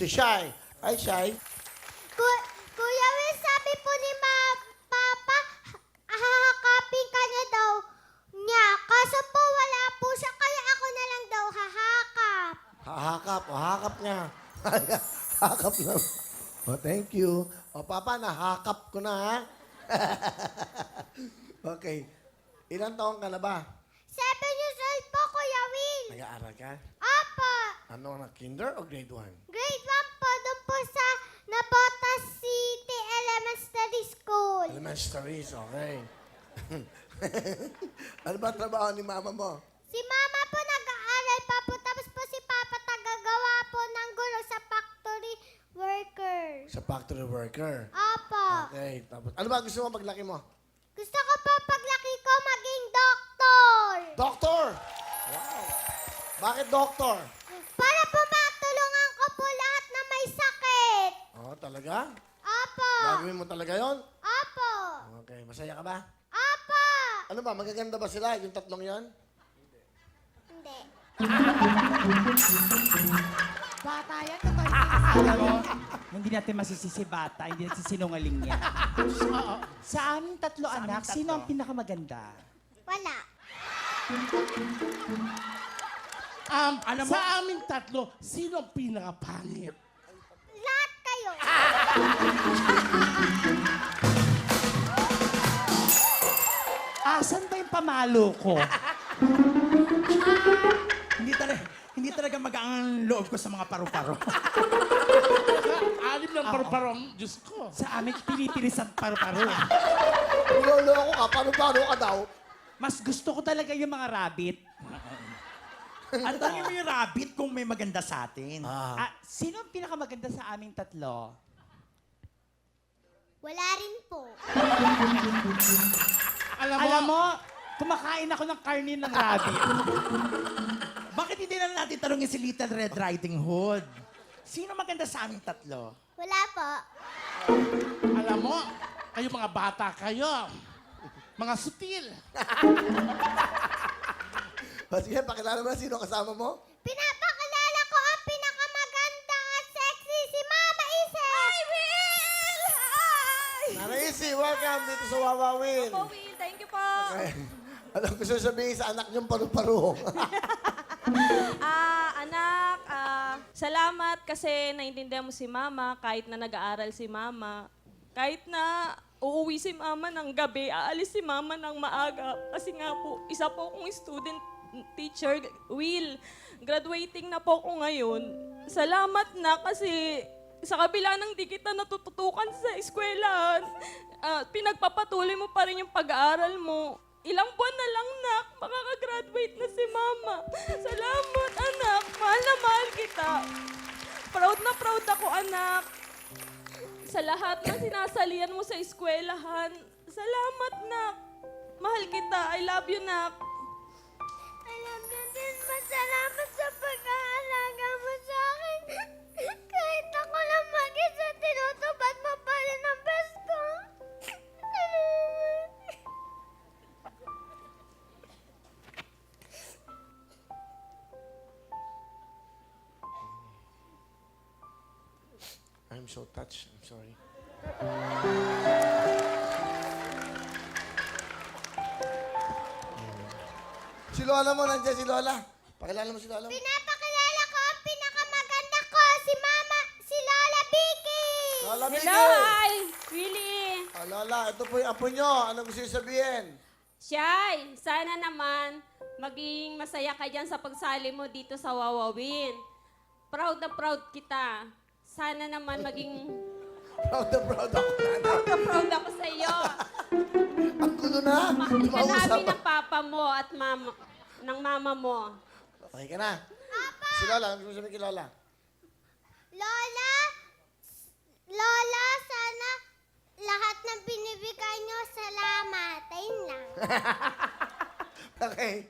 Si Shai. Ay, Shai. Kuya Will, sabi po ni Papa, hahakapin ka niya daw niya. Kaso po wala po siya, kaya ako na lang daw hahakap. Hahakap. O, hakap niya. Hakap lang. O, thank you. O, Papa, nahakap ko na, ha? Okay. Ilang taon ka na ba? 7 years old po, Kuya Will. Nag-aaral ka? Apo. Ano na, kinder o grade 1? Grade 1 po, doon po sa Nabotas City Elementary School. Elementaries, okay. Ano ba ang trabaho ni mama mo? Si Mama po nag-aaral pa po, tapos po si Papa tagagawa po ng gulo sa factory worker. Sa factory worker. Apo. Okay. Tapos, ano ba gusto mo paglaki mo? Gusto ko po paglaki ko maging doktor. Doctor! Wow. Bakit doctor? Para po matulungan ko po lahat na may sakit. Oh, talaga? Apo. Gagawin mo talaga yon? Apo. Okay. Masaya ka ba? Apo. Ano ba? Magaganda ba sila? Yung tatlong yon? Hindi. Bata yan. Alam mo, hindi natin masisisi bata, hindi natin sinungaling yan. Sa aming tatlo anak, sino ang pinakamaganda? Wala. Alam mo, sa aming tatlo, sino ang pinakapangit? Lahat kayo. Asan ba yung pamalo ko? Hindi talaga magaan loob ko sa mga paru-paro. Anim ng paru-parong, Diyos ko. Sa amin, pinitiris ang paru-paro. Niloloko ka. Paano ka daw? Mas gusto ko talaga yung mga rabbit. At tanongin mo yung rabbit kung may maganda sa atin. Sino ang pinakamaganda sa aming tatlo? Wala rin po. Alam mo, kumakain ako ng karne ng rabbit. Bakit hindi na natin tanongin si Little Red Riding Hood? Sino maganda sa aming tatlo? Wala po. Alam mo, kayo mga bata kayo. Mga sutil. O, sige, pakilala mo na sino kasama mo? Pinapakilala ko ang pinakamaganda at sexy si Mama Ise. Hi, Will! Hi! Nana Isi, welcome dito sa Wawawin. Will, thank you po. Okay. Anong gusto sabihin sa anak niyong paru-paro? Anak, salamat kasi naintindihan mo si Mama kahit na nag-aaral si Mama. Kahit na uuwi si Mama ng gabi, aalis si Mama ng maaga. Kasi nga po, isa po akong student teacher, Will. Graduating na po ako ngayon. Salamat na kasi sa kabila ng di kita natututukan sa eskwelahan, pinagpapatuloy mo pa rin yung pag-aaral mo. Ilang buwan na lang, nak, makakagraduate na si Mama. Salamat, anak. Mahal na mahal kita. Proud na proud ako, anak. Sa lahat ng sinasalian mo sa eskwelahan. Salamat, nak. Mahal kita. I love you, nak. I love you din. Masalamat sa pag-aalaga mo sa akin. Kahit ako lang mag-isa, tinutupad mo pa rin ang best ko. Salamat. I'm so touched. I'm sorry. Si Lola mo, nandiyan si Lola. Pakilala mo si Lola mo. Pinapakilala ko ang pinakamaganda ko, si Mama, si Lola Vicky. Lola Vicky! Hello, hi. Willie. Oh, Lola, ito po yung apo nyo. Anong gusto niyo sabihin? Shy, sana naman maging masaya ka dyan sa pagsali mo dito sa Wawawin. Proud na proud kita. Sana naman maging Proud ako. proud ako sa iyo. Ang gulo na. Mahal ka namin Mausap. ng papa mo at ng mama mo. Okay ka na? Si Lola, ano gusto sabihin kay Lola? Lola, Lola, sana lahat ng binibigay niyo, salamat. Ayun lang. Okay.